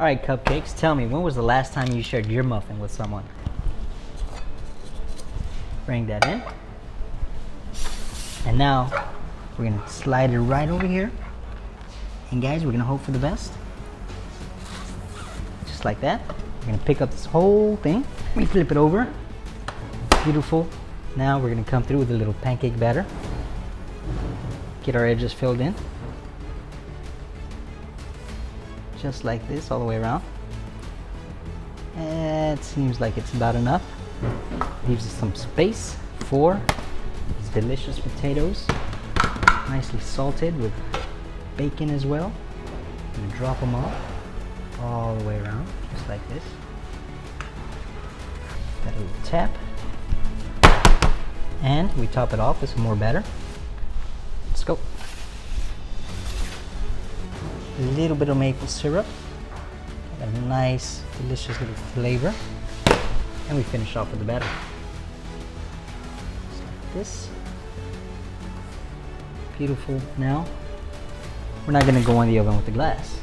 Alright, Cupcakes, tell me, when was the last time you shared your muffin with someone? Bring that in. And now, we're gonna slide it right over here. And guys, we're gonna hope for the best. Just like that. We're gonna pick up this whole thing. We flip it over. Beautiful. Now we're gonna come through with a little pancake batter. Get our edges filled in. Just like this, all the way around. And it seems like it's about enough. Leaves us some space for these delicious potatoes. Nicely salted with bacon as well. I'm gonna drop them off all the way around, just like this. Got a little tap. And we top it off with some more batter. Let's go. A little bit of maple syrup. Got a nice, delicious little flavor. And we finish off with the batter. Just like this. Beautiful. Now, we're not gonna go in the oven with the glass.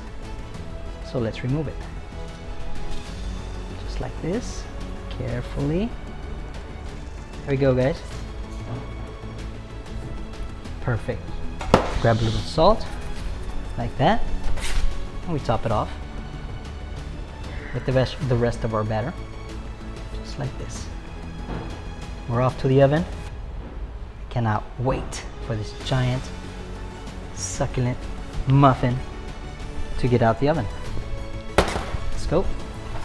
So let's remove it. Just like this. Carefully. There we go, guys. Perfect. Grab a little salt, like that. And we top it off with the rest of our batter, just like this. We're off to the oven. I cannot wait for this giant, succulent muffin to get out the oven. Let's go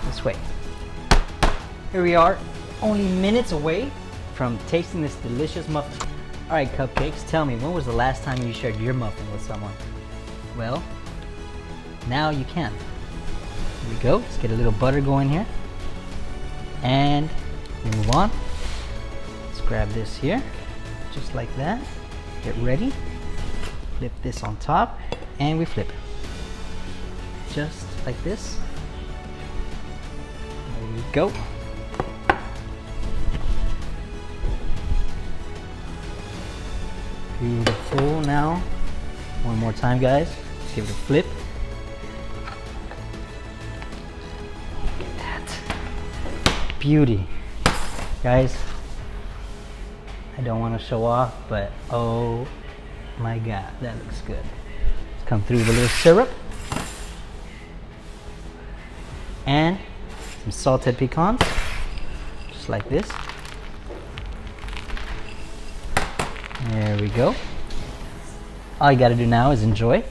this way. Here we are, only minutes away from tasting this delicious muffin. Alright, Cupcakes, tell me, when was the last time you shared your muffin with someone? Well, now you can. Here we go. Let's get a little butter going here. And we move on. Let's grab this here, just like that. Get ready. Flip this on top, and we flip it. Just like this. There we go. Beautiful. Now, one more time, guys. Let's give it a flip. Look at that. Beauty. Guys, I don't want to show off, but oh my god, that looks good. Let's come through with a little syrup. And some salted pecans. Just like this. There we go. All you gotta do now is enjoy.